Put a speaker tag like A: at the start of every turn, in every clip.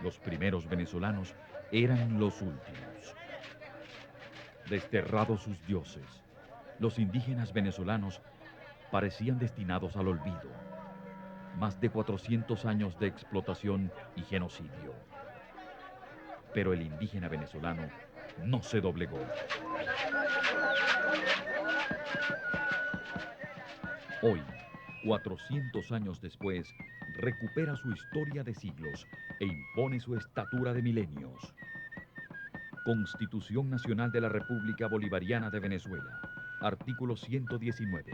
A: Los primeros venezolanos eran los últimos. Desterrados sus dioses, los indígenas venezolanos parecían destinados al olvido. Más de 400 años de explotación y genocidio. Pero el indígena venezolano no se doblegó. Hoy, 400 años después, recupera su historia de siglos e impone su estatura de milenios. Constitución Nacional de la República Bolivariana de Venezuela. Artículo 119.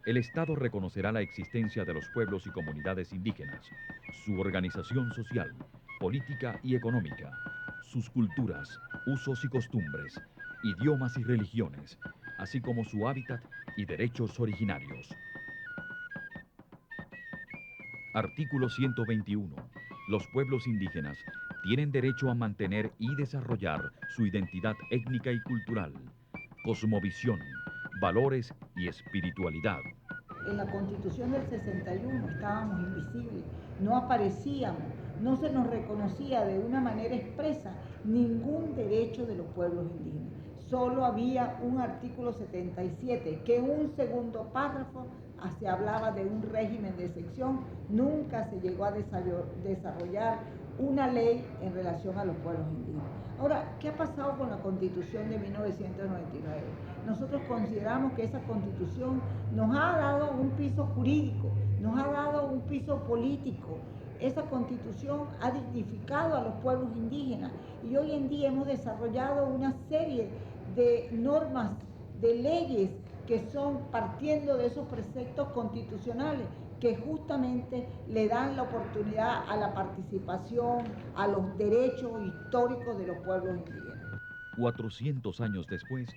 A: El Estado reconocerá la existencia de los pueblos y comunidades indígenas, su organización social, política y económica, sus culturas, usos y costumbres, idiomas y religiones, así como su hábitat y derechos originarios. Artículo 121. Los pueblos indígenas tienen derecho a mantener y desarrollar su identidad étnica y cultural, cosmovisión, valores y espiritualidad.
B: En la Constitución del 61 estábamos invisibles, no aparecíamos, no se nos reconocía de una manera expresa ningún derecho de los pueblos indígenas. Solo había un artículo 77 que en un segundo párrafo se hablaba de un régimen de excepción, nunca se llegó a desarrollar una ley en relación a los pueblos indígenas. Ahora, ¿qué ha pasado con la Constitución de 1999? Nosotros consideramos que esa Constitución nos ha dado un piso jurídico, nos ha dado un piso político. Esa Constitución ha dignificado a los pueblos indígenas y hoy en día hemos desarrollado una serie de normas, de leyes que son partiendo de esos preceptos constitucionales que justamente le dan la oportunidad a la participación, a los derechos históricos de los pueblos indígenas.
A: 400 años después,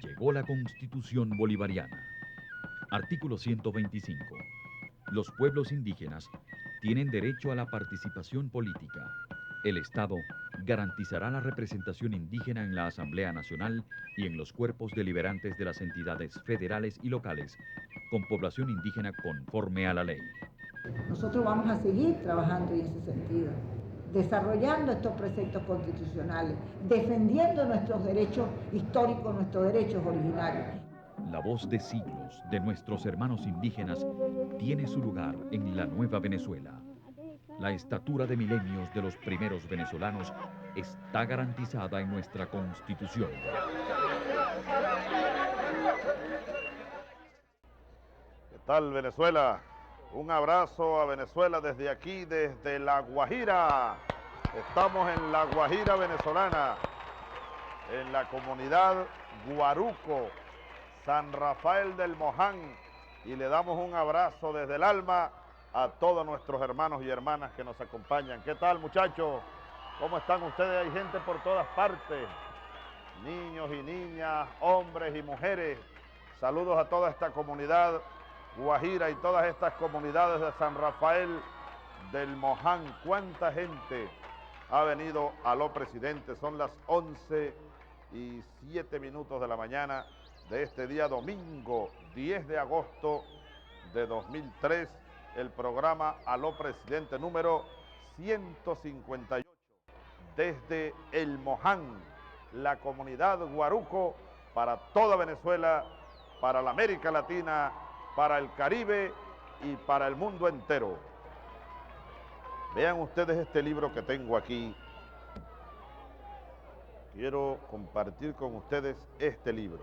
A: llegó la Constitución Bolivariana. Artículo 125. Los pueblos indígenas tienen derecho a la participación política. El Estado garantizará la representación indígena en la Asamblea Nacional y en los cuerpos deliberantes de las entidades federales y locales con población indígena conforme a la ley.
B: Nosotros vamos a seguir trabajando en ese sentido, desarrollando estos preceptos constitucionales, defendiendo nuestros derechos históricos, nuestros derechos originarios.
A: La voz de siglos de nuestros hermanos indígenas tiene su lugar en la nueva Venezuela. La estatura de milenios de los primeros venezolanos está garantizada en nuestra Constitución.
C: ¿Qué tal, Venezuela? Un abrazo a Venezuela desde aquí, desde La Guajira. Estamos en La Guajira venezolana, en la comunidad Guaruco, San Rafael del Moján, y le damos un abrazo desde el alma a todos nuestros hermanos y hermanas que nos acompañan. ¿Qué tal, muchachos? ¿Cómo están ustedes? Hay gente por todas partes, niños y niñas, hombres y mujeres. Saludos a toda esta comunidad Guajira y todas estas comunidades de San Rafael del Moján. ¿Cuánta gente ha venido a lo presidente? Son las 11:07 de la mañana de este día domingo 10 de agosto de 2003, el programa a lo presidente número 158 desde el Moján, la comunidad Guaruco, para toda Venezuela, para la América Latina, para el Caribe y para el mundo entero. Vean ustedes este libro que tengo aquí. Quiero compartir con ustedes este libro.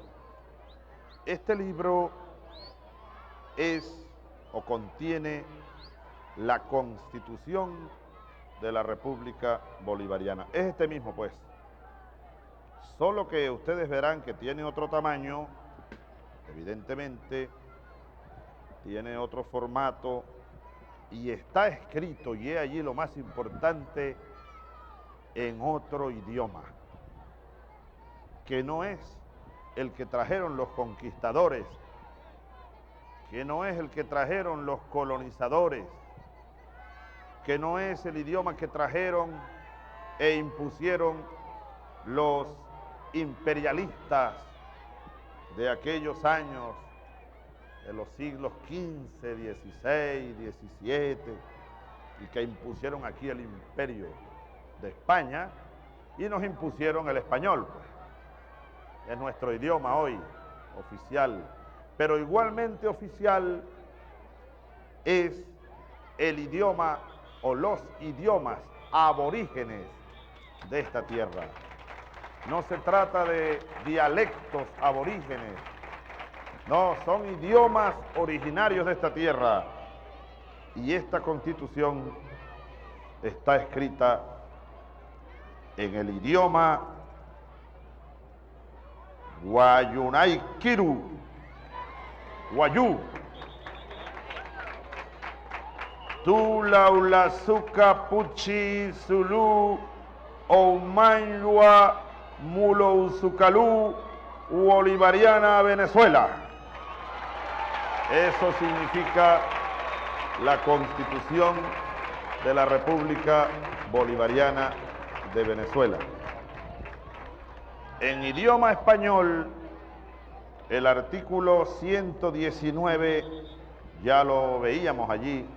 C: Este libro es o contiene la Constitución de la República Bolivariana. Es este mismo, pues. Solo que ustedes verán que tiene otro tamaño, evidentemente, tiene otro formato y está escrito, y es allí lo más importante, en otro idioma, que no es el que trajeron los conquistadores, que no es el que trajeron los colonizadores, que no es el idioma que trajeron e impusieron los imperialistas de aquellos años, de los siglos XV, XVI, XVII, y que impusieron aquí el imperio. de España y nos impusieron el español, pues. Es nuestro idioma hoy, oficial, pero igualmente oficial es el idioma o los idiomas aborígenes de esta tierra. No se trata de dialectos aborígenes, no, son idiomas originarios de esta tierra. Y esta Constitución está escrita en el idioma Guayunaykiru, Guayú, Tulaulasuka Puchi Zulu Oumanyua Mulousucalú Bolivariana Venezuela. Eso significa la Constitución de la República Bolivariana de Venezuela. En idioma español, el artículo 119, ya lo veíamos allí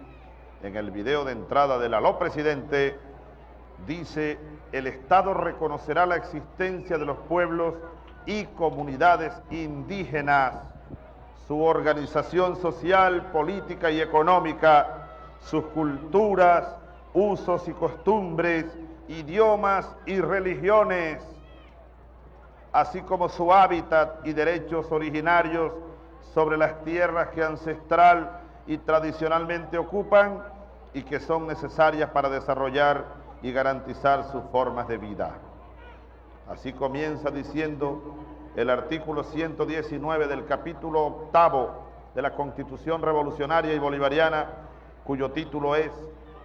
C: en el video de entrada del aló presidente, dice: el Estado reconocerá la existencia de los pueblos y comunidades indígenas, su organización social, política y económica, sus culturas, usos y costumbres, idiomas y religiones, así como su hábitat y derechos originarios sobre las tierras que ancestral y tradicionalmente ocupan y que son necesarias para desarrollar y garantizar sus formas de vida. Así comienza diciendo el artículo 119 del capítulo 8 de la Constitución Revolucionaria y Bolivariana, cuyo título es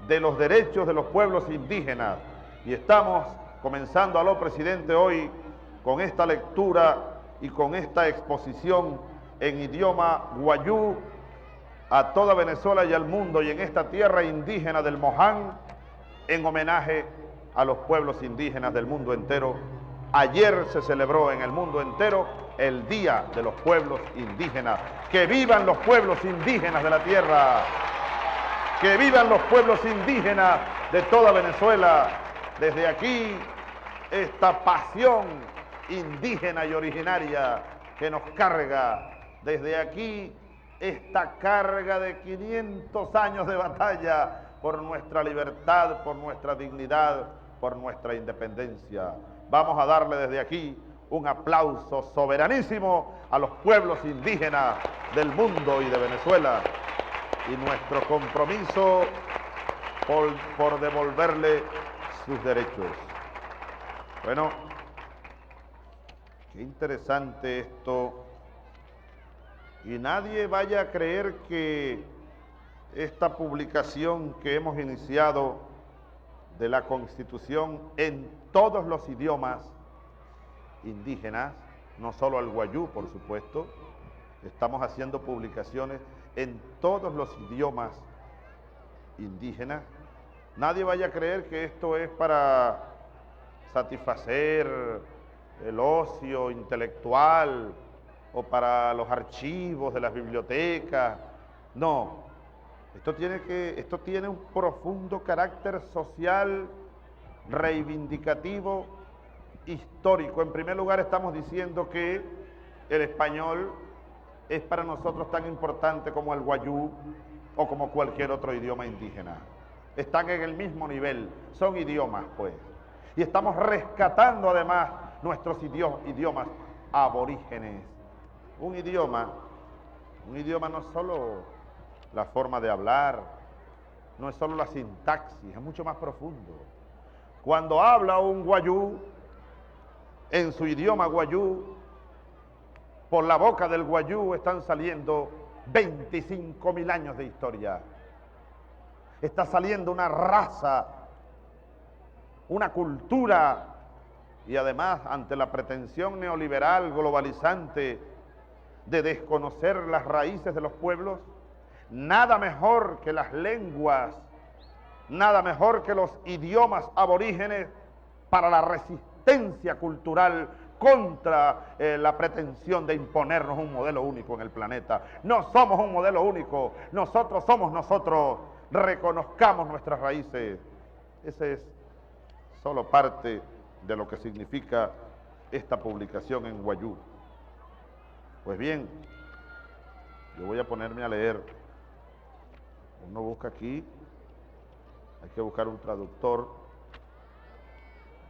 C: de los derechos de los pueblos indígenas. Y estamos comenzando, aló presidente, hoy con esta lectura y con esta exposición en idioma guayú a toda Venezuela y al mundo, y en esta tierra indígena del Moján, en homenaje a los pueblos indígenas del mundo entero. Ayer se celebró en el mundo entero el Día de los Pueblos Indígenas. ¡Que vivan los pueblos indígenas de la tierra! ¡Que vivan los pueblos indígenas de toda Venezuela! Desde aquí, esta pasión indígena y originaria que nos carga. Desde aquí, esta carga de 500 años de batalla por nuestra libertad, por nuestra dignidad, por nuestra independencia. Vamos a darle desde aquí un aplauso soberanísimo a los pueblos indígenas del mundo y de Venezuela, y nuestro compromiso por devolverle sus derechos. Bueno, qué interesante esto, y nadie vaya a creer que esta publicación que hemos iniciado de la Constitución en todos los idiomas indígenas, no solo el guayú, por supuesto, estamos haciendo publicaciones en todos los idiomas indígenas. Nadie vaya a creer que esto es para satisfacer el ocio intelectual o para los archivos de las bibliotecas. No, esto tiene un profundo carácter social, reivindicativo, histórico. En primer lugar, estamos diciendo que el español es para nosotros tan importante como el guayú o como cualquier otro idioma indígena. Están en el mismo nivel, son idiomas, pues. Y estamos rescatando además nuestros idiomas aborígenes. Un idioma no es solo la forma de hablar, no es solo la sintaxis, es mucho más profundo. Cuando habla un guayú, en su idioma guayú, por la boca del guayú están saliendo 25.000 años de historia. Está saliendo una raza, una cultura, y además ante la pretensión neoliberal globalizante de desconocer las raíces de los pueblos, nada mejor que las lenguas, nada mejor que los idiomas aborígenes para la resistencia cultural contra la pretensión de imponernos un modelo único en el planeta. No somos un modelo único, nosotros somos nosotros. Reconozcamos nuestras raíces. Ese es solo parte de lo que significa esta publicación en Wayuu. Pues bien, yo voy a ponerme a leer. Uno busca aquí, hay que buscar un traductor.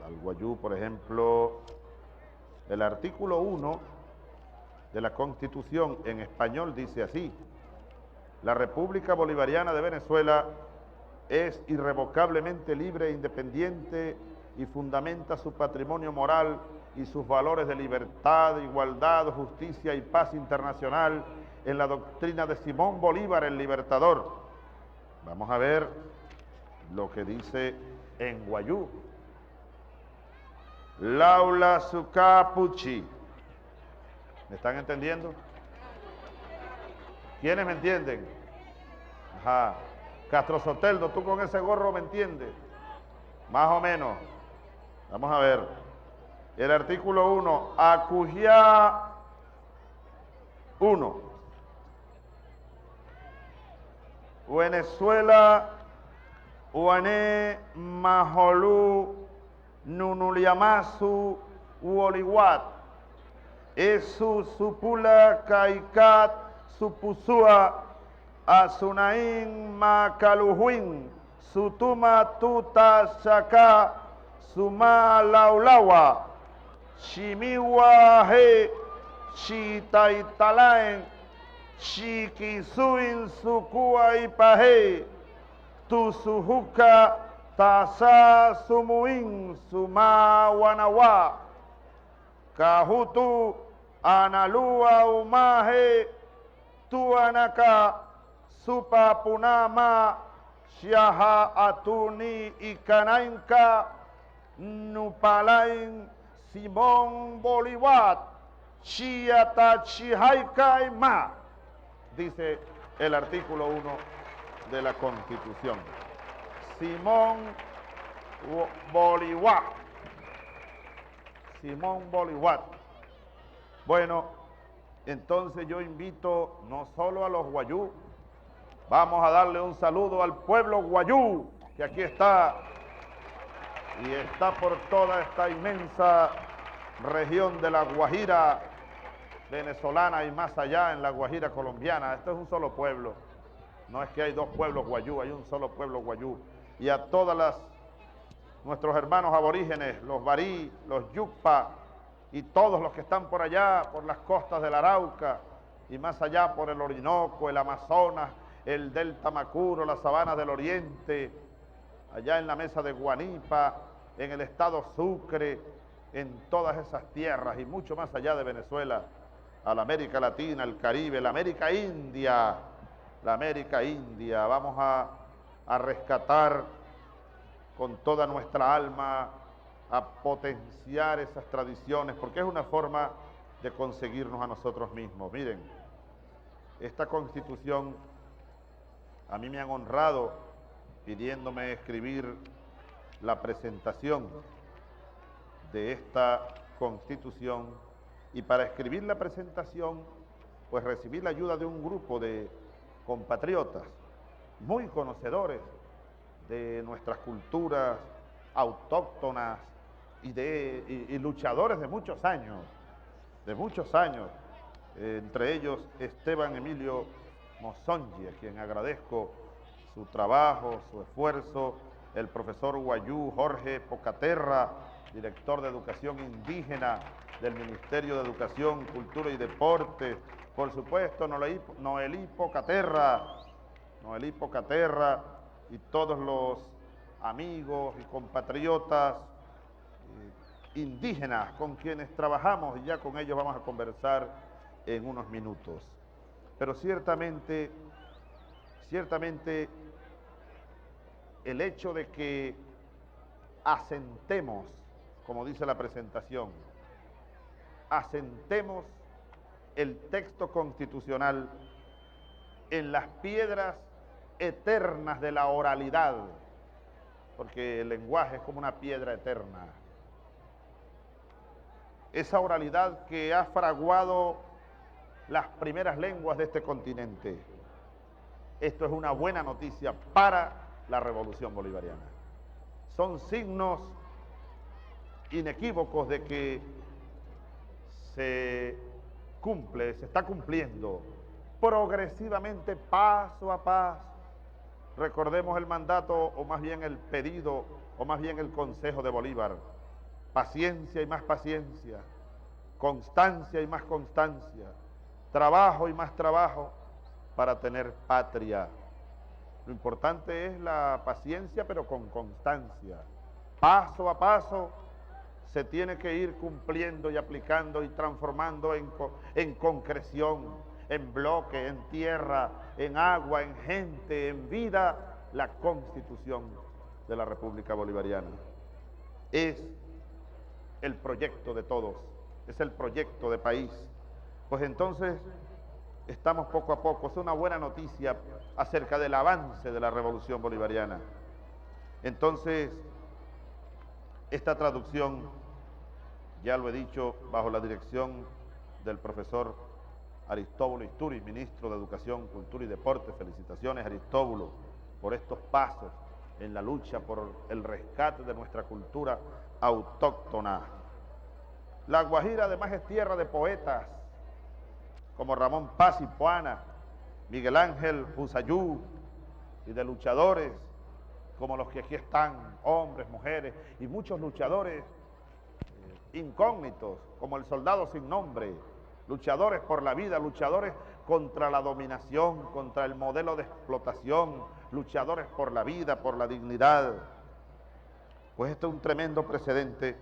C: Al Wayuu, por ejemplo, el artículo 1 de la Constitución en español dice así: la República Bolivariana de Venezuela es irrevocablemente libre e independiente y fundamenta su patrimonio moral y sus valores de libertad, igualdad, justicia y paz internacional en la doctrina de Simón Bolívar, el Libertador. Vamos a ver lo que dice en Wayuu. Laula Sucapuchi. ¿Me están entendiendo? ¿Quiénes me entienden? Ajá. Castro Soteldo, tú con ese gorro me entiendes. Más o menos. Vamos a ver. El artículo 1. Acujia 1. Venezuela, Uané, Majolú, Nunuliamasu, Uoliwat, Esu, Supula, Kaikat, Supusua, Asunain, Macalujuin, Sutuma, Tuta, Chacá, Suma, Laulawa, Shimiwa, He, Chitaitalaen, Chiquisuin, Sukua y Paje, Tusujuca, Tasa, Sumuin, Suma, Wanawa, Kahutu, Analua, Umaje, Tuanaka, Supapunama, Shaha, Atuni, Ikanainka, Nupalain, Simón Bolívar, Chiata, Chihaika y Ma, dice el artículo 1 de la Constitución. Simón Bolívar. Simón Bolívar. Bueno, entonces yo invito no solo a los Wayuu, vamos a darle un saludo al pueblo Wayuu, que aquí está, y está por toda esta inmensa región de la Guajira venezolana y más allá en la Guajira colombiana. Esto es un solo pueblo, no es que hay dos pueblos Wayuu, hay un solo pueblo Wayuu. Y a todas nuestros hermanos aborígenes, los barí, los yucpa y todos los que están por allá, por las costas del Arauca y más allá por el Orinoco, el Amazonas, el Delta Macuro, las sabanas del Oriente, allá en la mesa de Guanipa, en el estado Sucre, en todas esas tierras y mucho más allá de Venezuela, a la América Latina, el Caribe, la América India, vamos a rescatar con toda nuestra alma, a potenciar esas tradiciones, porque es una forma de conseguirnos a nosotros mismos. Miren, esta Constitución, a mí me han honrado pidiéndome escribir la presentación de esta Constitución, y para escribir la presentación, pues recibí la ayuda de un grupo de compatriotas muy conocedores de nuestras culturas autóctonas y luchadores de muchos años, entre ellos Esteban Emilio Mosongi, a quien agradezco su trabajo, su esfuerzo, el profesor Wayuu Jorge Pocaterra, director de Educación Indígena del Ministerio de Educación, Cultura y Deporte, por supuesto Noelí Pocaterra y todos los amigos y compatriotas indígenas con quienes trabajamos, y ya con ellos vamos a conversar en unos minutos. Pero ciertamente el hecho de que asentemos, como dice la presentación, asentemos el texto constitucional en las piedras eternas de la oralidad, porque el lenguaje es como una piedra eterna. Esa oralidad que ha fraguado las primeras lenguas de este continente. Esto es una buena noticia para la revolución bolivariana. Son signos inequívocos de que se está cumpliendo progresivamente, paso a paso. Recordemos el mandato, o más bien el pedido, o más bien el consejo de Bolívar: paciencia y más paciencia, constancia y más constancia, trabajo y más trabajo para tener patria. Lo importante es la paciencia, pero con constancia. Paso a paso se tiene que ir cumpliendo y aplicando y transformando en concreción, en bloque, en tierra, en agua, en gente, en vida, la Constitución de la República Bolivariana. Es el proyecto de todos, es el proyecto de país. Pues entonces estamos poco a poco, es una buena noticia acerca del avance de la Revolución Bolivariana. Entonces, esta traducción, ya lo he dicho, bajo la dirección del profesor Aristóbulo Isturiz, ministro de Educación, Cultura y Deporte. Felicitaciones, Aristóbulo, por estos pasos en la lucha por el rescate de nuestra cultura autóctona. La Guajira además es tierra de poetas como Ramón Paz y Puana, Miguel Ángel Husayú, y de luchadores como los que aquí están, hombres, mujeres, y muchos luchadores incógnitos, como el Soldado Sin Nombre, luchadores por la vida, luchadores contra la dominación, contra el modelo de explotación, luchadores por la vida, por la dignidad. Pues esto es un tremendo precedente,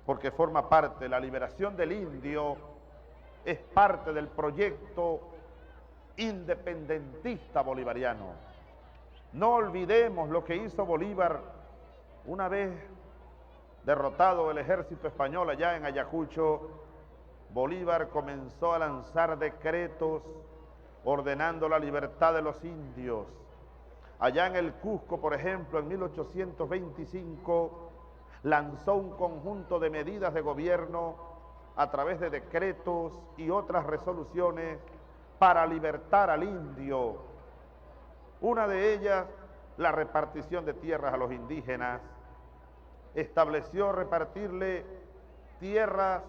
C: porque forma parte, la liberación del indio es parte del proyecto independentista bolivariano. No olvidemos lo que hizo Bolívar una vez derrotado el ejército español allá en Ayacucho. Bolívar comenzó a lanzar decretos ordenando la libertad de los indios. Allá en el Cusco, por ejemplo, en 1825, lanzó un conjunto de medidas de gobierno a través de decretos y otras resoluciones para libertar al indio. Una de ellas, la repartición de tierras a los indígenas. Estableció repartirle tierras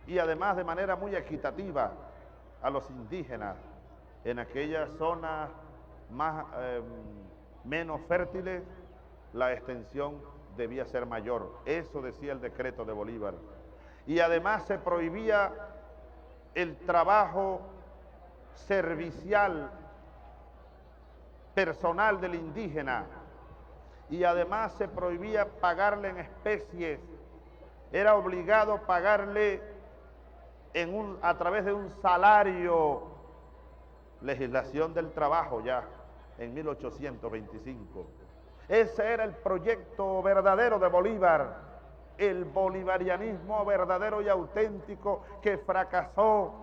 C: y además de manera muy equitativa a los indígenas en aquellas zonas menos fértiles. La extensión debía ser mayor, eso decía el decreto de Bolívar. Y además se prohibía el trabajo servicial personal del indígena, y además se prohibía pagarle en especies. Era obligado pagarle a través de un salario. Legislación del trabajo ya en 1825. Ese era el proyecto verdadero de Bolívar, el bolivarianismo verdadero y auténtico, que fracasó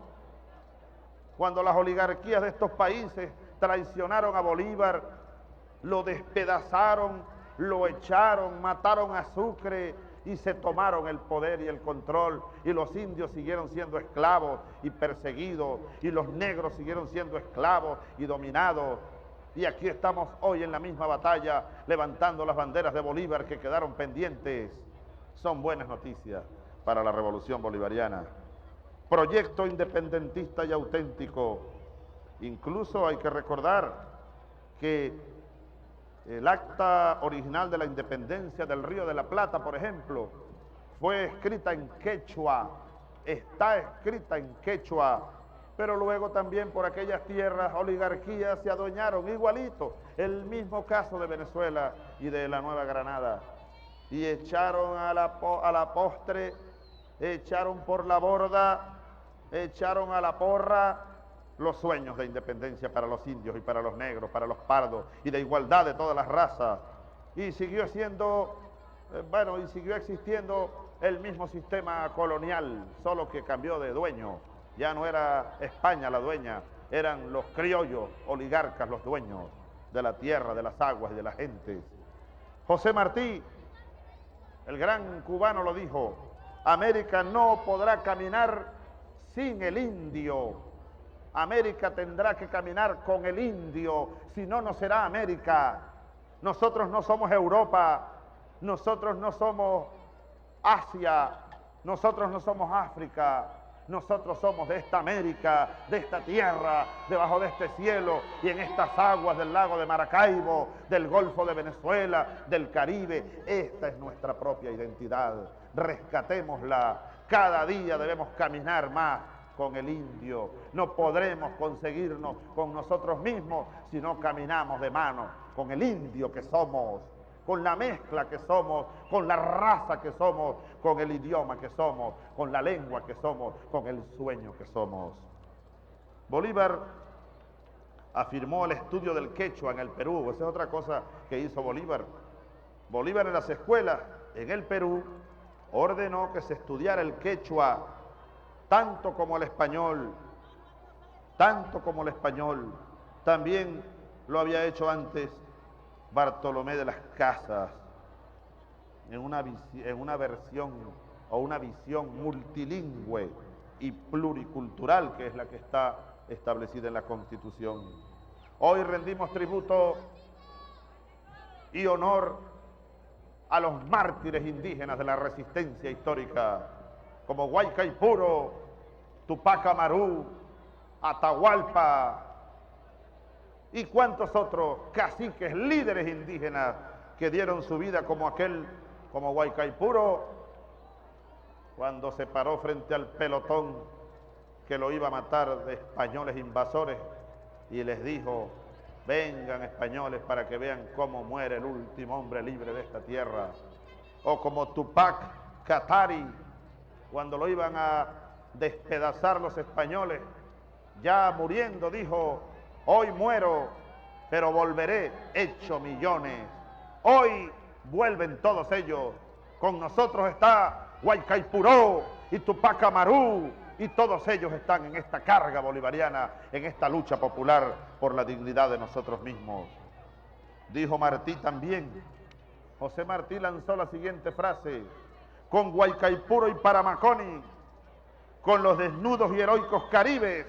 C: cuando las oligarquías de estos países traicionaron a Bolívar, lo despedazaron, lo echaron, mataron a Sucre y se tomaron el poder y el control, y los indios siguieron siendo esclavos y perseguidos, y los negros siguieron siendo esclavos y dominados. Y aquí estamos hoy en la misma batalla, levantando las banderas de Bolívar que quedaron pendientes. Son buenas noticias para la Revolución Bolivariana. Proyecto independentista y auténtico. Incluso hay que recordar que el acta original de la independencia del Río de la Plata, por ejemplo, fue escrita en quechua, está escrita en quechua, pero luego también por aquellas tierras oligarquías se adueñaron, igualito, el mismo caso de Venezuela y de la Nueva Granada, y echaron a la postre, echaron por la borda, echaron a la porra los sueños de independencia para los indios y para los negros, para los pardos, y de igualdad de todas las razas. Y siguió siendo, y siguió existiendo el mismo sistema colonial, solo que cambió de dueño. Ya no era España la dueña, eran los criollos oligarcas los dueños de la tierra, de las aguas y de las gentes. José Martí, el gran cubano, lo dijo: América no podrá caminar sin el indio. América tendrá que caminar con el indio, si no, no será América. Nosotros no somos Europa, nosotros no somos Asia, nosotros no somos África, nosotros somos de esta América, de esta tierra, debajo de este cielo y en estas aguas del lago de Maracaibo, del Golfo de Venezuela, del Caribe. Esta es nuestra propia identidad. Rescatémosla. Cada día debemos caminar más con el indio. No podremos conseguirnos con nosotros mismos si no caminamos de mano con el indio que somos, con la mezcla que somos, con la raza que somos, con el idioma que somos, con la lengua que somos, con el sueño que somos. Bolívar afirmó el estudio del quechua en el Perú. Esa es otra cosa que hizo Bolívar. Bolívar en las escuelas en el Perú ordenó que se estudiara el quechua tanto como el español, tanto como el español. También lo había hecho antes Bartolomé de las Casas, en una versión o una visión multilingüe y pluricultural, que es la que está establecida en la Constitución. Hoy rendimos tributo y honor a los mártires indígenas de la resistencia histórica, como Guaycaipuro, Tupac Amaru, Atahualpa, y cuántos otros caciques, líderes indígenas que dieron su vida, como Guaycaipuro, cuando se paró frente al pelotón que lo iba a matar de españoles invasores y les dijo: vengan españoles para que vean cómo muere el último hombre libre de esta tierra. O como Tupac Katari, cuando lo iban a despedazar los españoles, ya muriendo dijo: hoy muero, pero volveré hecho millones. Hoy vuelven todos ellos. Con nosotros está Guaycaipuro y Tupac Amaru, y todos ellos están en esta carga bolivariana, en esta lucha popular por la dignidad de nosotros mismos. Dijo Martí también. José Martí lanzó la siguiente frase: con Guaycaipuro y Paramaconi, con los desnudos y heroicos caribes,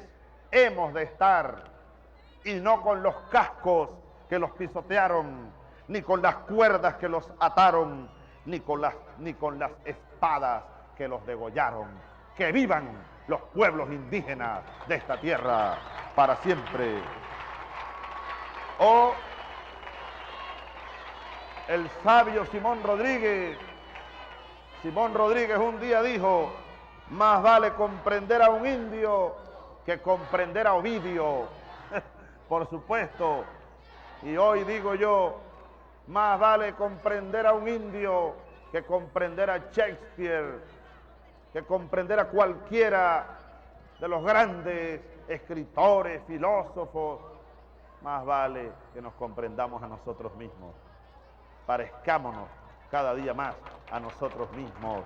C: hemos de estar, y no con los cascos que los pisotearon, ni con las cuerdas que los ataron, ni con las espadas que los degollaron. ¡Que vivan los pueblos indígenas de esta tierra para siempre! O el sabio Simón Rodríguez un día dijo: más vale comprender a un indio que comprender a Ovidio. Por supuesto, y hoy digo yo, más vale comprender a un indio que comprender a Shakespeare, que comprender a cualquiera de los grandes escritores, filósofos. Más vale que nos comprendamos a nosotros mismos. Parezcámonos cada día más a nosotros mismos.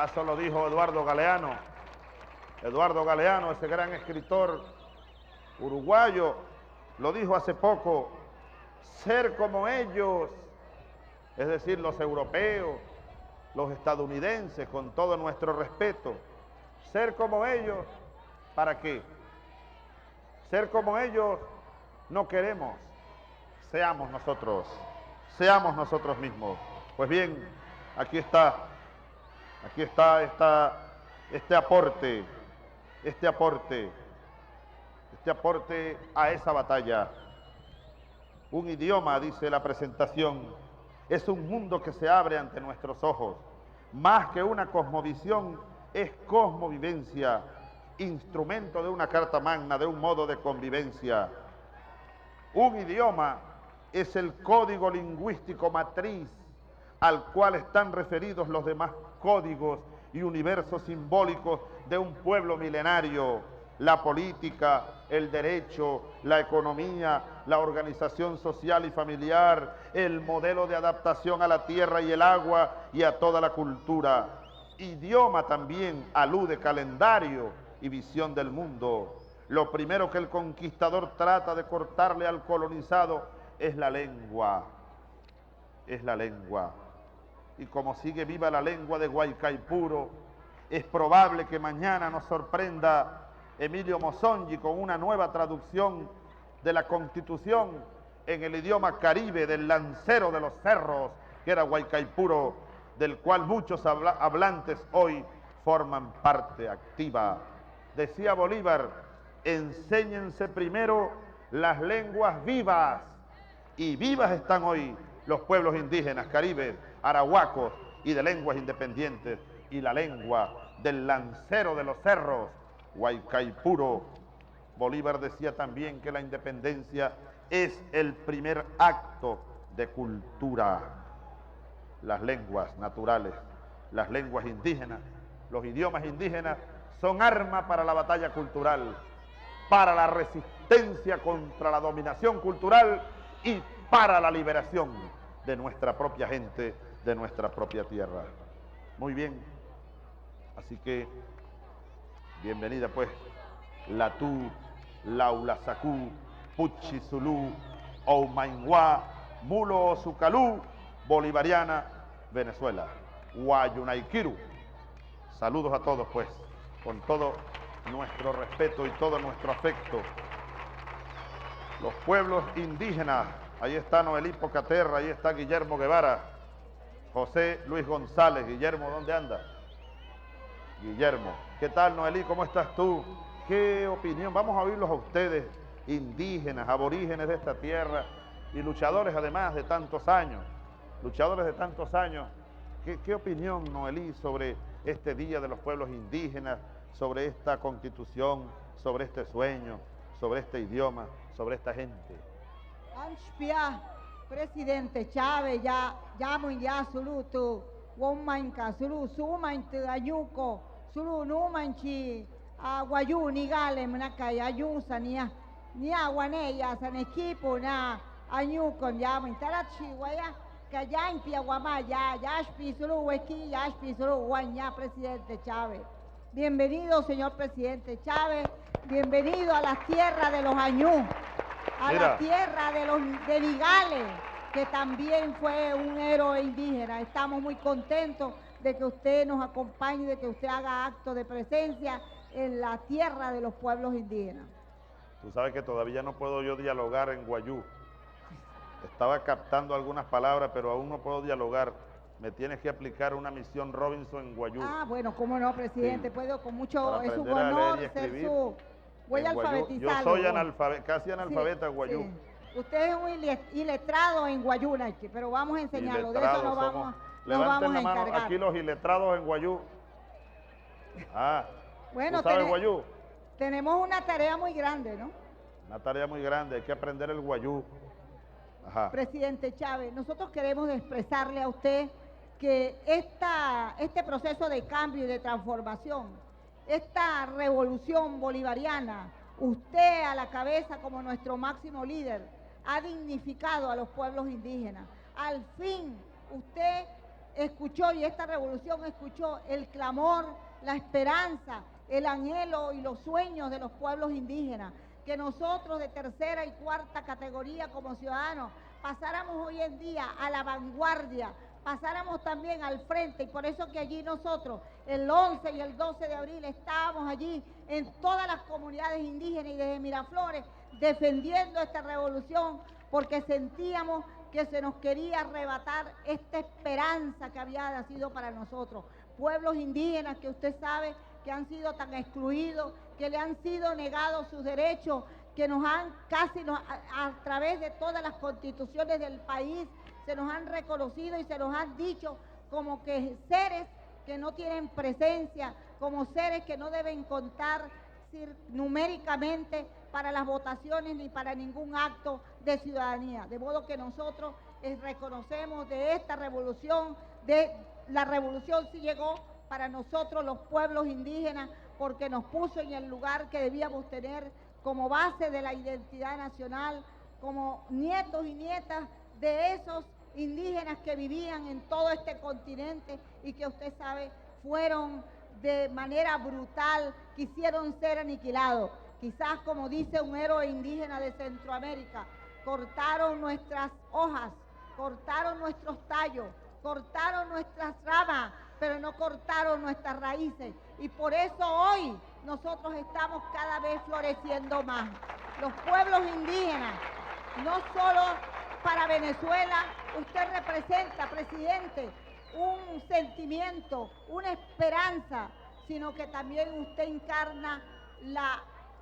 C: Eso lo dijo Eduardo Galeano. Eduardo Galeano, ese gran escritor uruguayo, lo dijo hace poco: ser como ellos, es decir, los europeos, los estadounidenses, con todo nuestro respeto, ser como ellos, ¿para qué? Ser como ellos no queremos. Seamos nosotros mismos. Pues bien, aquí está este aporte a esa batalla. Un idioma, dice la presentación, es un mundo que se abre ante nuestros ojos. Más que una cosmovisión, es cosmovivencia, instrumento de una carta magna, de un modo de convivencia. Un idioma es el código lingüístico matriz al cual están referidos los demás códigos y universos simbólicos de un pueblo milenario: la política, el derecho, la economía, la organización social y familiar, el modelo de adaptación a la tierra y el agua y a toda la cultura. Idioma también alude calendario y visión del mundo. Lo primero que el conquistador trata de cortarle al colonizado es la lengua. Y como sigue viva la lengua de Guaycaipuro, es probable que mañana nos sorprenda Emilio Mosongi con una nueva traducción de la Constitución en el idioma caribe del lancero de los cerros, que era Guaycaipuro, del cual muchos hablantes hoy forman parte activa. Decía Bolívar, enséñense primero las lenguas vivas, y vivas están hoy los pueblos indígenas, caribes, arahuacos y de lenguas independientes, y la lengua del lancero de los cerros, Guaycaipuro. Bolívar decía también que la independencia es el primer acto de cultura. Las lenguas naturales, las lenguas indígenas, los idiomas indígenas son arma para la batalla cultural, para la resistencia contra la dominación cultural y para la liberación de nuestra propia gente, de nuestra propia tierra. Muy bien, así que bienvenida pues Latú, Laulasacú, Puchizulú, Oumainguá, Mulo Ozucalú, Bolivariana, Venezuela, Guayunayquiru. Saludos a todos pues, con todo nuestro respeto y todo nuestro afecto. Los pueblos indígenas, ahí está Noelí Pocaterra, ahí está Guillermo Guevara, José Luis González. Guillermo, ¿dónde anda? Guillermo, ¿qué tal Noelí? ¿Cómo estás tú? ¿Qué opinión? Vamos a oírlos a ustedes, indígenas, aborígenes de esta tierra y luchadores además de tantos años, ¿Qué opinión, Noelí, sobre este Día de los Pueblos Indígenas, sobre esta constitución, sobre este sueño, sobre este idioma, sobre esta gente?
B: Anspia, presidente Chávez, ya muy ya sulutu, womanka, sulu sumainte ayuko, sulu numanchi, aguayu nigale mnaka yayu sania, ni aguaneya san equipo na ayuko ya muy tarachi guaya, que ya impia guamaya, ya spisulu huequi, ya spisulu guaña, presidente Chávez. Bienvenido, señor presidente Chávez, bienvenido a la tierra de los Añú, a la tierra de Nigales, que también fue un héroe indígena. Estamos muy contentos de que usted nos acompañe, de que usted haga acto de presencia en la tierra de los pueblos indígenas.
C: Tú sabes que todavía no puedo yo dialogar en guayú. Estaba captando algunas palabras, pero aún no puedo dialogar. Me tienes que aplicar una misión Robinson en guayú.
B: Ah, bueno, cómo no, presidente,
C: Sí.
B: puedo con mucho, es un
C: aprender a
B: honor
C: leer y
B: ser
C: escribir
B: su... Voy a
C: en guayú.
B: alfabetizarlo.
C: Yo soy casi analfabeta en guayú.
B: Sí. Usted es un iletrado en guayuna, pero vamos a enseñarlo, de eso nos vamos a
C: Levanten la mano
B: encargar.
C: aquí los iletrados en guayú. Ah,
B: Bueno,
C: ¿tú sabes guayú?
B: tenemos una tarea muy grande, ¿no?
C: Una tarea muy grande, hay que aprender el guayú. Ajá.
B: Presidente Chávez, nosotros queremos expresarle a usted que este proceso de cambio y de transformación, esta revolución bolivariana, usted a la cabeza como nuestro máximo líder, ha dignificado a los pueblos indígenas. Al fin, usted escuchó, y esta revolución escuchó el clamor, la esperanza, el anhelo y los sueños de los pueblos indígenas, que nosotros de tercera y cuarta categoría como ciudadanos pasáramos hoy en día a la vanguardia, pasáramos también al frente, y por eso que allí nosotros, el 11 y el 12 de abril, estábamos allí en todas las comunidades indígenas y desde Miraflores, defendiendo esta revolución, porque sentíamos que se nos quería arrebatar esta esperanza que había nacido para nosotros. Pueblos indígenas que usted sabe que han sido tan excluidos, que le han sido negados sus derechos, que nos han a través de todas las constituciones del país, se nos han reconocido y se nos han dicho como que seres que no tienen presencia, como seres que no deben contar numéricamente para las votaciones ni para ningún acto de ciudadanía. De modo que nosotros reconocemos de esta revolución, la revolución sí llegó para nosotros los pueblos indígenas, porque nos puso en el lugar que debíamos tener como base de la identidad nacional, como nietos y nietas de esos indígenas que vivían en todo este continente y que usted sabe fueron de manera brutal, quisieron ser aniquilados. Quizás, como dice un héroe indígena de Centroamérica, cortaron nuestras hojas, cortaron nuestros tallos, cortaron nuestras ramas, pero no cortaron nuestras raíces. Y por eso hoy nosotros estamos cada vez floreciendo más. Los pueblos indígenas, no solo para Venezuela, usted representa, presidente, un sentimiento, una esperanza, sino que también usted encarna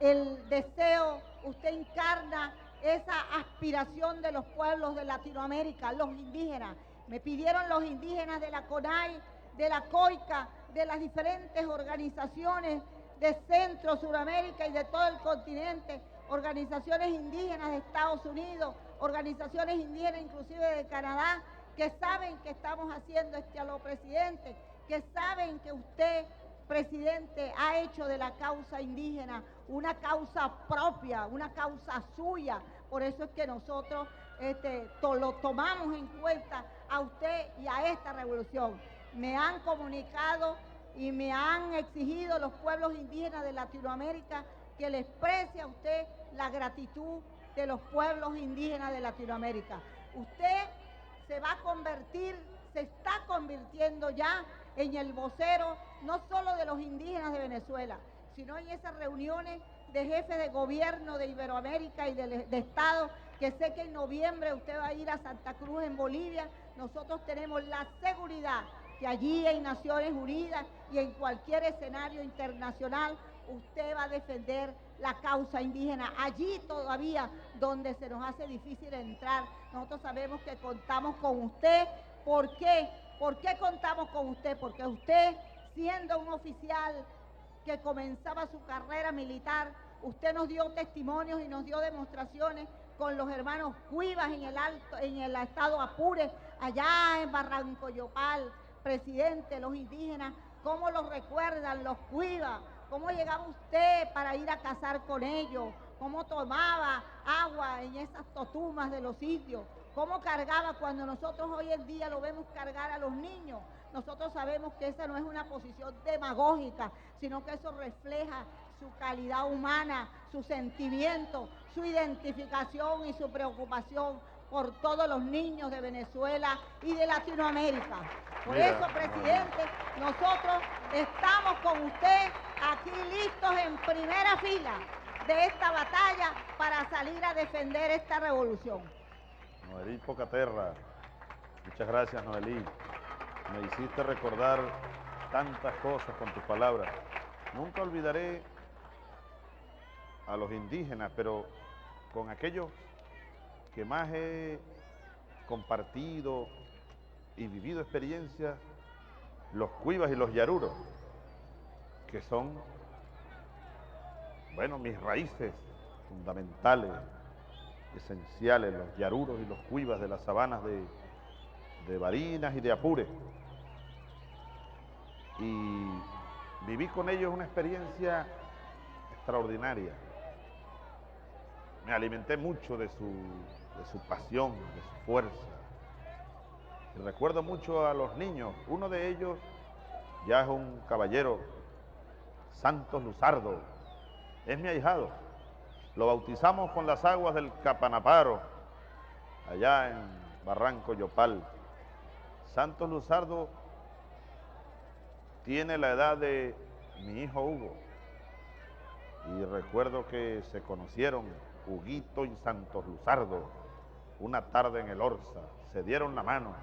B: el deseo, usted encarna esa aspiración de los pueblos de Latinoamérica, los indígenas. Me pidieron los indígenas de la CONAI, de la COICA, de las diferentes organizaciones de Centro, Suramérica y de todo el continente, organizaciones indígenas de Estados Unidos, organizaciones indígenas inclusive de Canadá, que saben que estamos haciendo a lo presidente, que saben que usted, presidente, ha hecho de la causa indígena una causa propia, una causa suya. Por eso es que nosotros lo tomamos en cuenta a usted y a esta revolución. Me han comunicado y me han exigido los pueblos indígenas de Latinoamérica que le exprese a usted la gratitud de los pueblos indígenas de Latinoamérica. Usted se va a convertir, se está convirtiendo ya en el vocero no solo de los indígenas de Venezuela, sino en esas reuniones de jefes de gobierno de Iberoamérica y de Estado, que sé que en noviembre usted va a ir a Santa Cruz en Bolivia. Nosotros tenemos la seguridad que allí en Naciones Unidas y en cualquier escenario internacional usted va a defender la causa indígena. Allí todavía donde se nos hace difícil entrar, nosotros sabemos que contamos con usted. ¿Por qué? ¿Por qué contamos con usted? Porque usted, siendo un oficial que comenzaba su carrera militar, usted nos dio testimonios y nos dio demostraciones con los hermanos Cuivas en el estado Apure, allá en Barranco Yopal. Presidente, los indígenas, ¿cómo los recuerdan los Cuivas? ¿Cómo llegaba usted para ir a cazar con ellos? ¿Cómo tomaba agua en esas totumas de los sitios? ¿Cómo cargaba cuando nosotros hoy en día lo vemos cargar a los niños? Nosotros sabemos que esa no es una posición demagógica, sino que eso refleja su calidad humana, su sentimiento, su identificación y su preocupación por todos los niños de Venezuela y de Latinoamérica. Por eso, presidente, nosotros estamos con usted aquí listos en primera fila de esta batalla para salir a defender esta revolución.
C: Noelí Pocaterra, muchas gracias, Noelí. Me hiciste recordar tantas cosas con tus palabras. Nunca olvidaré a los indígenas, pero con aquellos que más he compartido y vivido experiencias, los Cuivas y los Yaruros, que son, bueno, mis raíces fundamentales, esenciales, los Yaruros y los Cuivas de las sabanas de Barinas y de Apure. Y viví con ellos una experiencia extraordinaria. Me alimenté mucho de su pasión, de su fuerza. Y recuerdo mucho a los niños. Uno de ellos ya es un caballero, Santos Luzardo, es mi ahijado. Lo bautizamos con las aguas del Capanaparo, allá en Barranco Yopal. Santos Luzardo tiene la edad de mi hijo Hugo. Y recuerdo que se conocieron Huguito y Santos Luzardo una tarde en el Orza. Se dieron la mano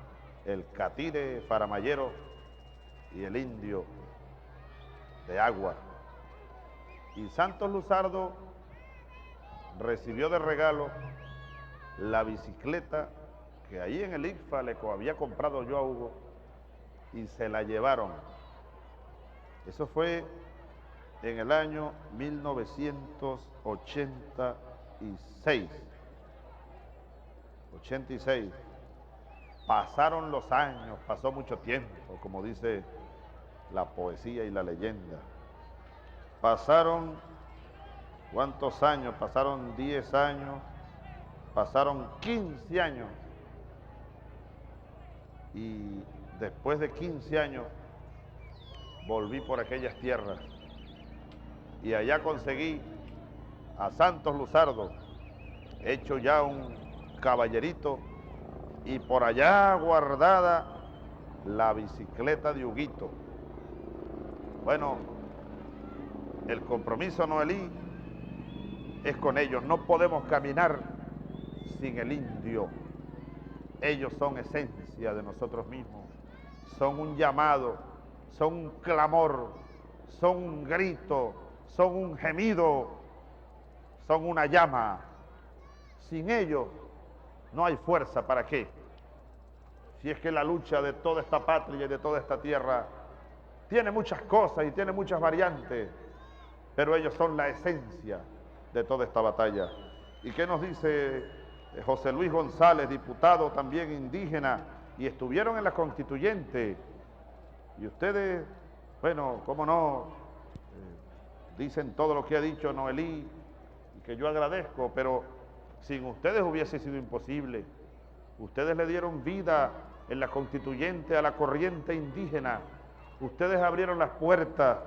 C: el catire faramayero y el indio de agua. Y Santos Luzardo recibió de regalo la bicicleta que ahí en el ICFA le había comprado yo a Hugo y se la llevaron. Eso fue en el año 1986. 86. Pasaron los años, pasó mucho tiempo, como dice la poesía y la leyenda. Pasaron, ¿cuántos años? Pasaron 10 años, pasaron 15 años. Y después de 15 años, volví por aquellas tierras y allá conseguí a Santos Luzardo, hecho ya un caballerito, y por allá guardada la bicicleta de Huguito. Bueno, el compromiso, Noelí, es con ellos. No podemos caminar sin el indio. Ellos son esencia de nosotros mismos, son un llamado, son un clamor, son un grito, son un gemido, son una llama. Sin ellos no hay fuerza. ¿Para qué? Si es que la lucha de toda esta patria y de toda esta tierra tiene muchas cosas y tiene muchas variantes, pero ellos son la esencia de toda esta batalla. ¿Y qué nos dice José Luis González, diputado también indígena, y estuvieron en la constituyente? Y ustedes, bueno, cómo no, dicen todo lo que ha dicho Noelí, y que yo agradezco, pero sin ustedes hubiese sido imposible. Ustedes le dieron vida en la constituyente a la corriente indígena. Ustedes abrieron las puertas.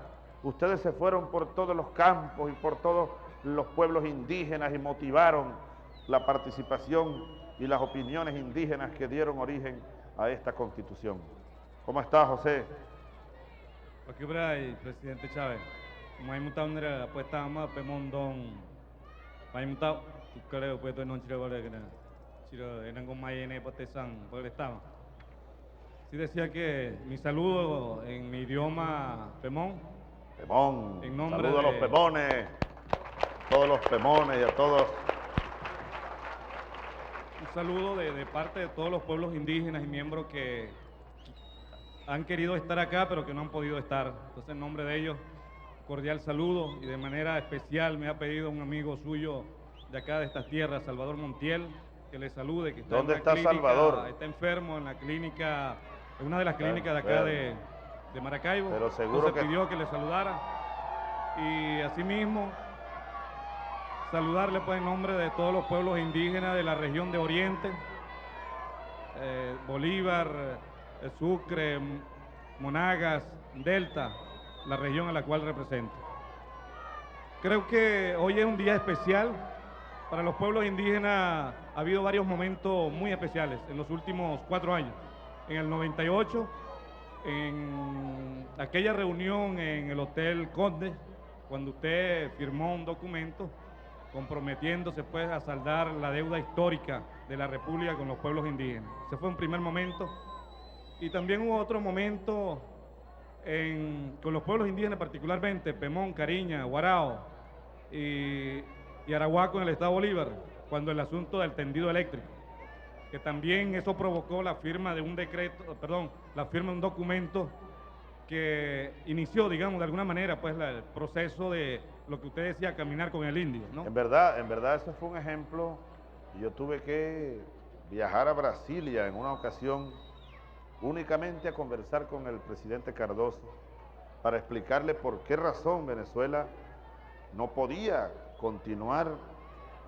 C: Ustedes se fueron por todos los campos y por todos los pueblos indígenas y motivaron la participación y las opiniones indígenas que dieron origen a esta constitución. ¿Cómo está, José?
D: Aquí Bray, presidente Chávez. Mai mutau nera puesta ama pemondong. Mai mutau creo puesto non chira vale que chira eran con mai en potesang por el estado. Sí decía que mi saludo en mi idioma pemón.
C: Pemón.
D: En nombre
C: Saludo a los pemones, todos los pemones y a todos.
D: Un saludo de parte de todos los pueblos indígenas y miembros que han querido estar acá, pero que no han podido estar. Entonces, en nombre de ellos, cordial saludo, y de manera especial me ha pedido un amigo suyo de acá, de estas tierras, Salvador Montiel, que le salude, que está
C: ¿Dónde
D: en
C: está
D: clínica,
C: Salvador?
D: Está enfermo en la clínica, en una de las
C: Está
D: clínicas de acá
C: enfermo.
D: de Maracaibo.
C: Pero seguro
D: Entonces
C: que-
D: pidió que le saludara. Y asimismo, saludarle pues en nombre de todos los pueblos indígenas de la región de Oriente, Bolívar, Sucre, Monagas, Delta, la región a la cual represento. Creo que hoy es un día especial. Para los pueblos indígenas ha habido varios momentos muy especiales en los últimos 4 años. En el 98, en aquella reunión en el Hotel Conde, cuando usted firmó un documento comprometiéndose pues a saldar la deuda histórica de la República con los pueblos indígenas. Ese fue un primer momento. Y también hubo otro momento con los pueblos indígenas, particularmente Pemón, Cariña, Guarao y Arahuaco en el estado Bolívar, cuando el asunto del tendido eléctrico, que también eso provocó la firma de un decreto, la firma de un documento que inició, digamos, de alguna manera, pues el proceso de lo que usted decía, caminar con el indio, ¿no?
C: En verdad, ese fue un ejemplo. Yo tuve que viajar a Brasilia en una ocasión únicamente a conversar con el presidente Cardoso para explicarle por qué razón Venezuela no podía continuar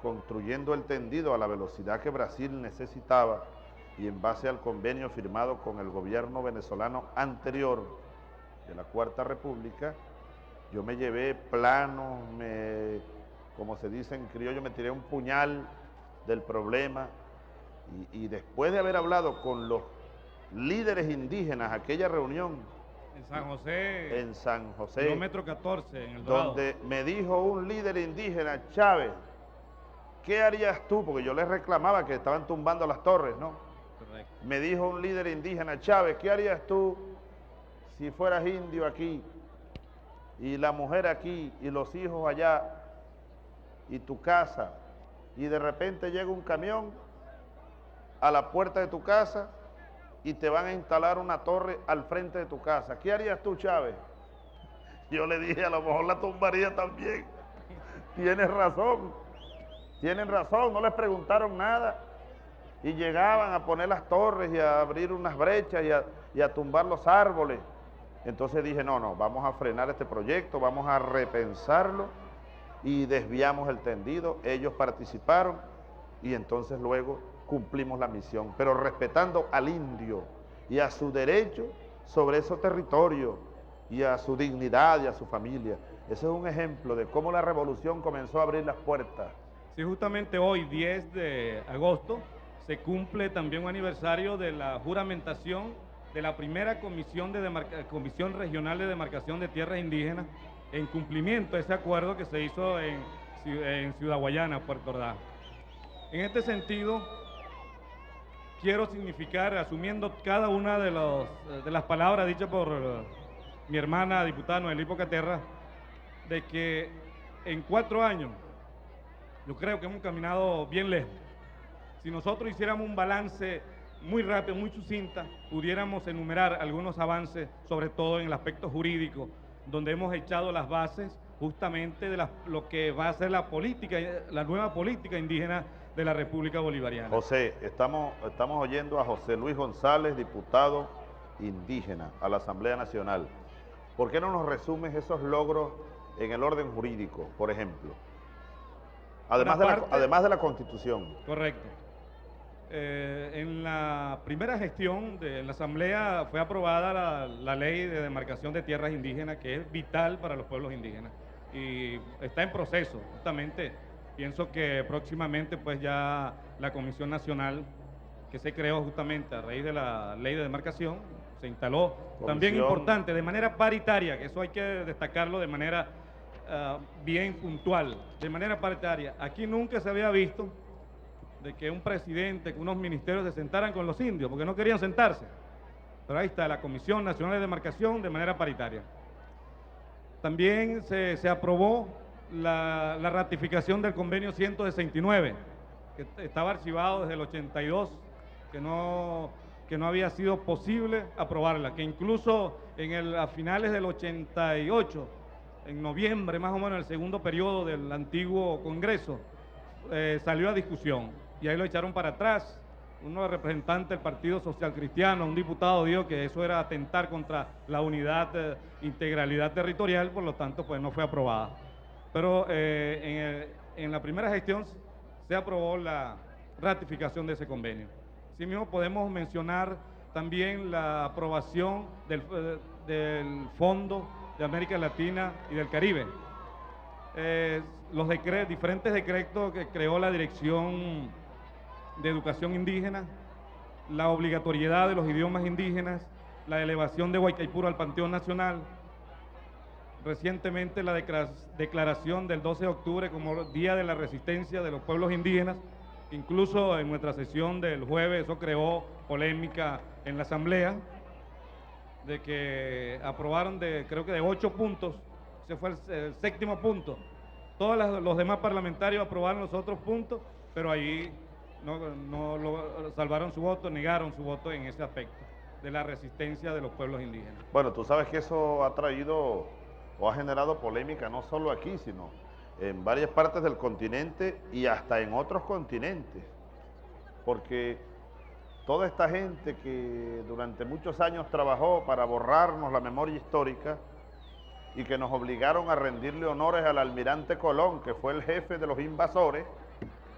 C: construyendo el tendido a la velocidad que Brasil necesitaba, y en base al convenio firmado con el gobierno venezolano anterior de la Cuarta República, yo me llevé planos, como se dice en criollo, me tiré un puñal del problema, y después de haber hablado con los líderes indígenas, aquella reunión
D: En San José, kilómetro 14, en el Dorado,
C: donde me dijo un líder indígena, Chávez, ¿qué harías tú? Porque yo les reclamaba que estaban tumbando las torres, ¿no?
D: correcto.
C: Me dijo un líder indígena, Chávez, ¿qué harías tú si fueras indio aquí, y la mujer aquí, y los hijos allá, y tu casa, y de repente llega un camión a la puerta de tu casa y te van a instalar una torre al frente de tu casa? ¿Qué harías tú, Chávez? Yo le dije, a lo mejor la tumbaría también. Tienes razón, no les preguntaron nada, y llegaban a poner las torres y a abrir unas brechas y a tumbar los árboles. Entonces dije, no, vamos a frenar este proyecto, vamos a repensarlo, y desviamos el tendido. Ellos participaron y entonces luego cumplimos la misión, pero respetando al indio y a su derecho sobre esos territorios y a su dignidad y a su familia. Ese es un ejemplo de cómo la revolución comenzó a abrir las puertas.
D: Sí, justamente hoy, 10 de agosto, se cumple también un aniversario de la juramentación de la primera Comisión Regional de Demarcación de Tierras Indígenas, en cumplimiento de ese acuerdo que se hizo en Ciudad Guayana, Puerto Ordaz. En este sentido, quiero significar, asumiendo cada una de las palabras dichas por mi hermana diputada Noelí Pocaterra, de que en 4 años yo creo que hemos caminado bien lejos. Si nosotros hiciéramos un balance muy rápido, muy sucinta, pudiéramos enumerar algunos avances, sobre todo en el aspecto jurídico, donde hemos echado las bases justamente de lo que va a ser la política, la nueva política indígena de la República Bolivariana.
C: José, estamos oyendo a José Luis González, diputado indígena a la Asamblea Nacional. ¿Por qué no nos resumes esos logros en el orden jurídico, por ejemplo? Además de la Constitución.
D: Correcto. En la primera gestión de la Asamblea fue aprobada la ley de demarcación de tierras indígenas, que es vital para los pueblos indígenas y está en proceso. Justamente pienso que próximamente pues ya la Comisión Nacional que se creó justamente a raíz de la ley de demarcación se instaló. También importante, de manera paritaria, que eso hay que destacarlo de manera bien puntual, de manera paritaria. Aquí nunca se había visto de que un presidente, que unos ministerios se sentaran con los indios, porque no querían sentarse. Pero ahí está la Comisión Nacional de Demarcación de manera paritaria. También se aprobó la ratificación del convenio 169, que estaba archivado desde el 82, que no había sido posible aprobarla, que incluso a finales del 88, en noviembre más o menos, el segundo periodo del antiguo Congreso, salió a discusión. Y ahí lo echaron para atrás. Uno representante del Partido Social Cristiano, un diputado, dijo que eso era atentar contra la unidad, integralidad territorial, por lo tanto, pues no fue aprobada. Pero en la primera gestión se aprobó la ratificación de ese convenio. Asimismo, podemos mencionar también la aprobación del Fondo de América Latina y del Caribe. Los diferentes decretos que creó la Dirección de Educación Indígena, la obligatoriedad de los idiomas indígenas, la elevación de Huaycaipuro al Panteón Nacional, recientemente la declaración del 12 de octubre como Día de la Resistencia de los Pueblos Indígenas, que incluso en nuestra sesión del jueves eso creó polémica en la Asamblea, de que aprobaron creo que de 8 puntos, ese fue el 7º punto. Todos los demás parlamentarios aprobaron los otros puntos, pero ahí no salvaron su voto, negaron su voto en ese aspecto de la resistencia de los pueblos indígenas.
C: Bueno, tú sabes que eso ha traído o ha generado polémica no solo aquí, sino en varias partes del continente y hasta en otros continentes, porque toda esta gente que durante muchos años trabajó para borrarnos la memoria histórica y que nos obligaron a rendirle honores al almirante Colón, que fue el jefe de los invasores,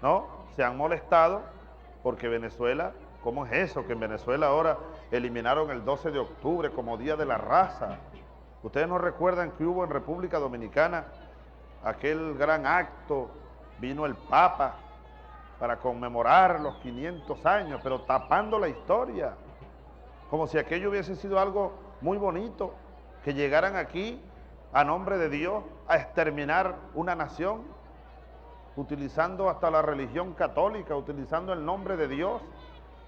C: ¿no? Se han molestado porque Venezuela, ¿cómo es eso? Que en Venezuela ahora eliminaron el 12 de octubre como Día de la Raza. ¿Ustedes no recuerdan que hubo en República Dominicana aquel gran acto? Vino el Papa para conmemorar los 500 años, pero tapando la historia, como si aquello hubiese sido algo muy bonito, que llegaran aquí a nombre de Dios a exterminar una nación, utilizando hasta la religión católica, utilizando el nombre de Dios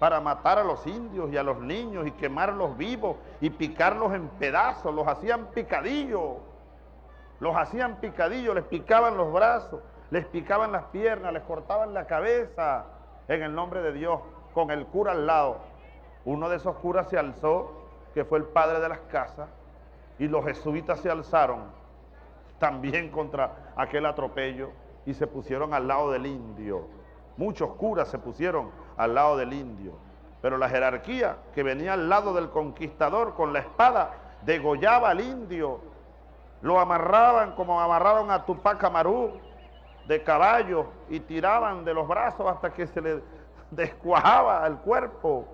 C: para matar a los indios y a los niños y quemarlos vivos y picarlos en pedazos. Los hacían picadillo, les picaban los brazos, les picaban las piernas, les cortaban la cabeza en el nombre de Dios, con el cura al lado. Uno de esos curas se alzó, que fue el padre de las casas, y los jesuitas se alzaron también contra aquel atropello y se pusieron al lado del indio. Muchos curas se pusieron al lado del indio, pero la jerarquía que venía al lado del conquistador con la espada degollaba al indio, lo amarraban como amarraron a Tupac Amaru de caballo y tiraban de los brazos hasta que se le descuajaba el cuerpo.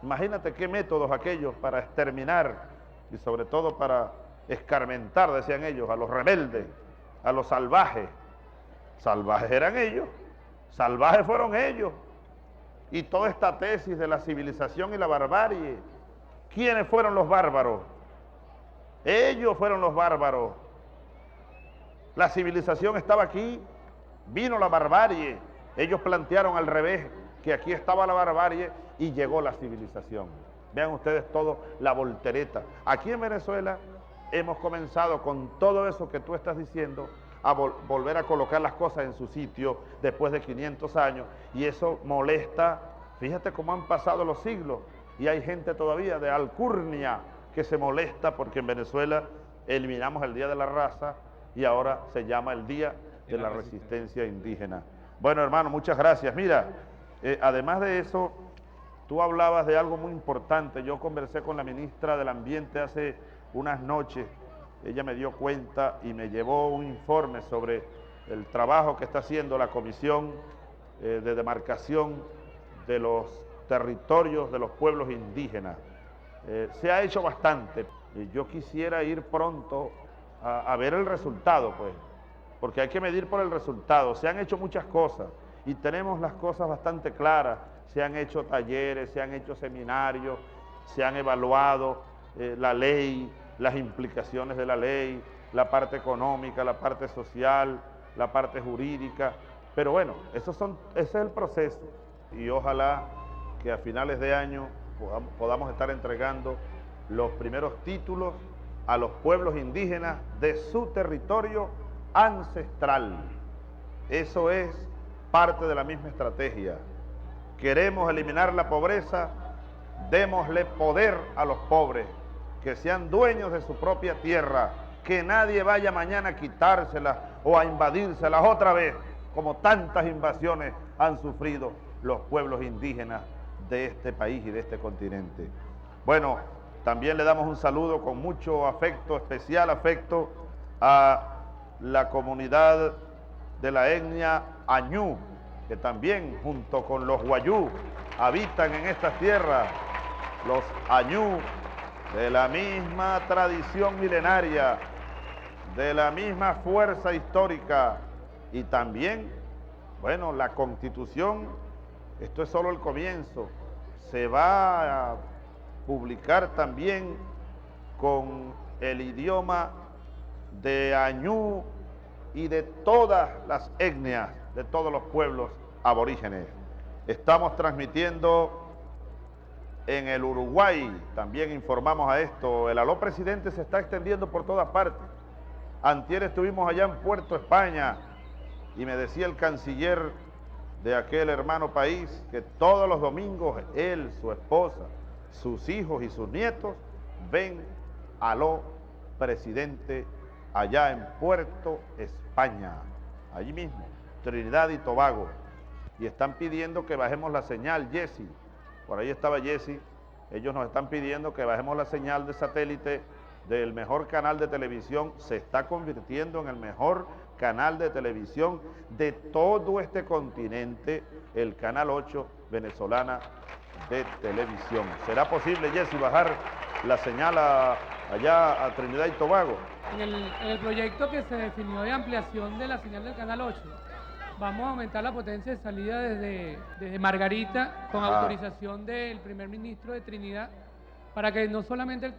C: Imagínate qué métodos aquellos para exterminar y sobre todo para escarmentar, decían ellos, a los rebeldes, a los salvajes. Salvajes eran ellos, salvajes fueron ellos. Y toda esta tesis de la civilización y la barbarie, ¿quiénes fueron los bárbaros? Ellos fueron los bárbaros. La civilización estaba aquí, vino la barbarie. Ellos plantearon al revés que aquí estaba la barbarie y llegó la civilización. Vean ustedes todo, la voltereta. Aquí en Venezuela hemos comenzado con todo eso que tú estás diciendo a volver a colocar las cosas en su sitio después de 500 años, y eso molesta. Fíjate cómo han pasado los siglos y hay gente todavía de alcurnia que se molesta porque en Venezuela eliminamos el Día de la Raza y ahora se llama el Día de la Resistencia Indígena. Bueno, hermano, muchas gracias. Mira, además de eso, tú hablabas de algo muy importante. Yo conversé con la ministra del Ambiente hace unas noches. Ella me dio cuenta y me llevó un informe sobre el trabajo que está haciendo la Comisión de Demarcación de los Territorios de los Pueblos Indígenas. Se ha hecho bastante. Yo quisiera ir pronto a ver el resultado, pues, porque hay que medir por el resultado. Se han hecho muchas cosas y tenemos las cosas bastante claras. Se han hecho talleres, se han hecho seminarios, se han evaluado la ley, las implicaciones de la ley, la parte económica, la parte social, la parte jurídica. Pero bueno, ese es el proceso. Y ojalá que a finales de año podamos estar entregando los primeros títulos a los pueblos indígenas de su territorio ancestral. Eso es parte de la misma estrategia. Queremos eliminar la pobreza, démosle poder a los pobres, que sean dueños de su propia tierra, que nadie vaya mañana a quitárselas o a invadírselas otra vez, como tantas invasiones han sufrido los pueblos indígenas de este país y de este continente. Bueno, también le damos un saludo con mucho afecto, especial afecto, a la comunidad de la etnia Añú, que también junto con los Wayú habitan en estas tierras. Los Añú, de la misma tradición milenaria, de la misma fuerza histórica, y también, bueno, la Constitución, esto es solo el comienzo, se va a publicar también con el idioma de Añú y de todas las etnias, de todos los pueblos aborígenes. Estamos transmitiendo en el Uruguay, también informamos a esto. El Aló Presidente se está extendiendo por todas partes. Antier estuvimos allá en Puerto España y me decía el canciller de aquel hermano país que todos los domingos él, su esposa, sus hijos y sus nietos ven Aló Presidente allá en Puerto España, allí mismo, Trinidad y Tobago, y están pidiendo que bajemos la señal. Jesse, por ahí estaba Jesse, ellos nos están pidiendo que bajemos la señal de satélite del mejor canal de televisión. Se está convirtiendo en el mejor canal de televisión de todo este continente, el Canal 8 venezolana de televisión. ¿Será posible, Jesse, bajar la señal allá a Trinidad y Tobago?
E: En el proyecto que se definió de ampliación de la señal del Canal 8, vamos a aumentar la potencia de salida desde Margarita, con autorización del primer ministro de Trinidad, para que no solamente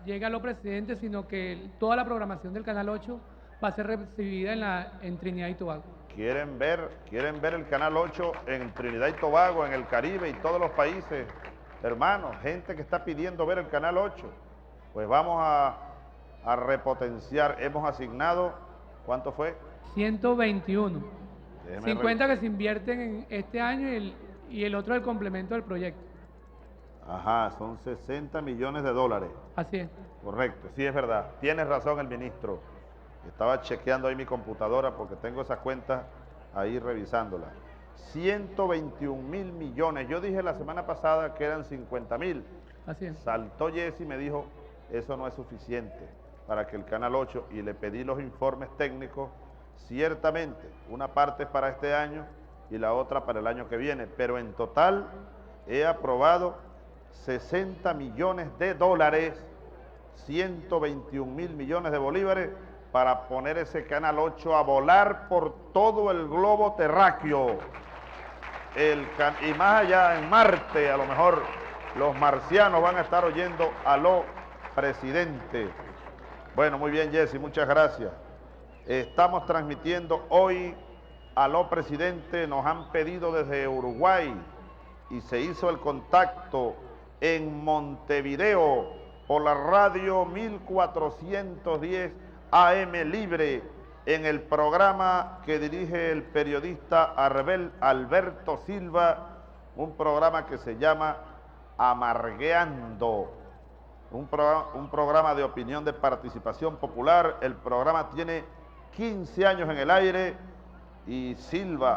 E: llegue a los presidentes, sino que toda la programación del Canal 8 va a ser recibida en Trinidad y Tobago. ¿Quieren ver
C: el Canal 8 en Trinidad y Tobago, en el Caribe y todos los países? Hermanos, gente que está pidiendo ver el Canal 8. Pues vamos a repotenciar. Hemos asignado, ¿cuánto fue?
E: 121. 50 que se invierten en este año y el otro el complemento del proyecto.
C: Ajá, son 60 millones de dólares.
E: Así es.
C: Correcto, sí es verdad. Tienes razón el ministro. Estaba chequeando ahí mi computadora porque tengo esas cuentas ahí revisándolas. 121 mil millones. Yo dije la semana pasada que eran 50 mil.
E: Así es.
C: Saltó Jesse y me dijo, eso no es suficiente para que el Canal 8, y le pedí los informes técnicos. Ciertamente, una parte es para este año y la otra para el año que viene, pero en total he aprobado 60 millones de dólares, 121 mil millones de bolívares, para poner ese Canal 8 a volar por todo el globo terráqueo. Y más allá, en Marte, a lo mejor los marcianos van a estar oyendo Aló Presidente. Bueno, muy bien, Jesse, muchas gracias. Estamos transmitiendo hoy Aló, presidente, nos han pedido desde Uruguay y se hizo el contacto en Montevideo por la radio 1410 AM Libre en el programa que dirige el periodista Alberto Silva, un programa que se llama Amargueando, un programa de opinión de participación popular. El programa tiene 15 años en el aire y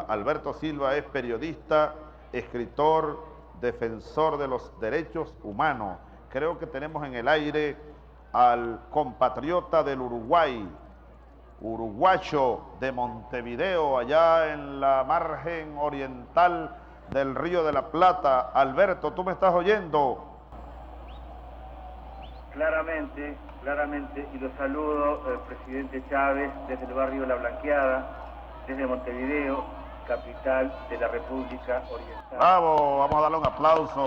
C: Alberto Silva es periodista, escritor, defensor de los derechos humanos. Creo que tenemos en el aire al compatriota del Uruguay, uruguayo de Montevideo, allá en la margen oriental del Río de la Plata. Alberto, ¿tú me estás oyendo?
F: Claramente, y los saludo, presidente Chávez, desde el barrio La Blanqueada, desde Montevideo, capital de la República Oriental.
C: Bravo, vamos a darle un aplauso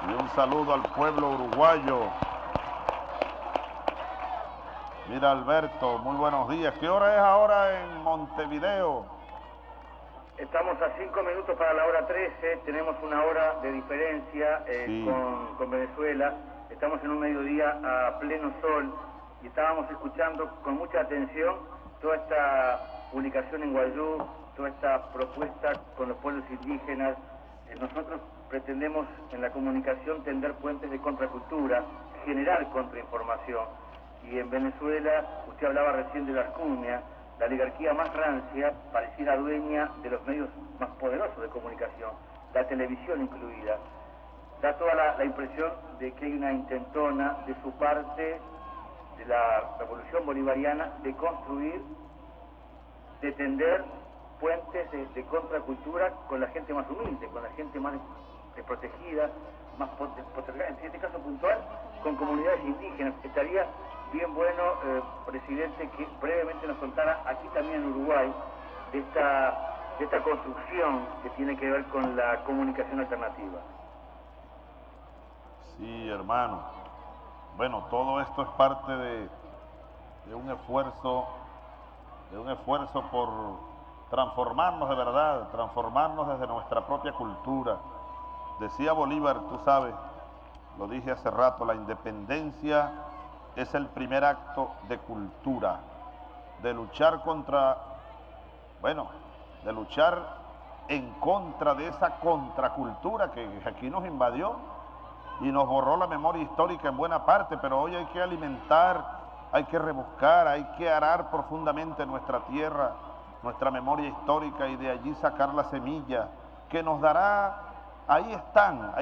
C: y un saludo al pueblo uruguayo. Mira, Alberto, muy buenos días. ¿Qué hora es ahora en Montevideo?
F: Estamos a 5 minutos para la hora 13, tenemos una hora de diferencia
C: Sí.
F: con Venezuela. Estamos en un mediodía a pleno sol y estábamos escuchando con mucha atención toda esta publicación en Guayú, toda esta propuesta con los pueblos indígenas. Nosotros pretendemos en la comunicación tender puentes de contracultura, generar contrainformación. Y en Venezuela, usted hablaba recién de la Arcunia, la oligarquía más rancia, pareciera dueña de los medios más poderosos de comunicación, la televisión incluida. Da toda la impresión de que hay una intentona de su parte, de la revolución bolivariana, de construir, de tender puentes de contracultura con la gente más humilde, con la gente más desprotegida, más postergada. En este caso puntual, con comunidades indígenas. Estaría bien bueno, presidente, que brevemente nos contara aquí también en Uruguay de esta construcción que tiene que ver con la comunicación alternativa.
C: Sí, hermano. Bueno, todo esto es parte de un esfuerzo por transformarnos de verdad, transformarnos desde nuestra propia cultura. Decía Bolívar, tú sabes, lo dije hace rato, la independencia es el primer acto de cultura, de luchar de luchar en contra de esa contracultura que aquí nos invadió y nos borró la memoria histórica en buena parte, pero hoy hay que alimentar, hay que rebuscar, hay que arar profundamente nuestra tierra, nuestra memoria histórica y de allí sacar la semilla que nos dará, ahí están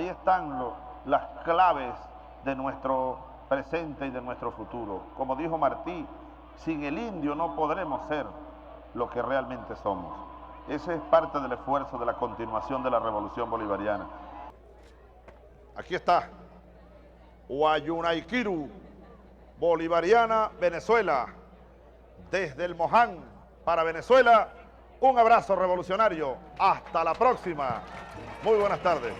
C: las claves de nuestro presente y de nuestro futuro. Como dijo Martí, sin el indio no podremos ser lo que realmente somos. Ese es parte del esfuerzo de la continuación de la revolución bolivariana. Aquí está, Guayunayquiru, Bolivariana, Venezuela. Desde el Moján para Venezuela, un abrazo revolucionario. Hasta la próxima. Muy buenas tardes.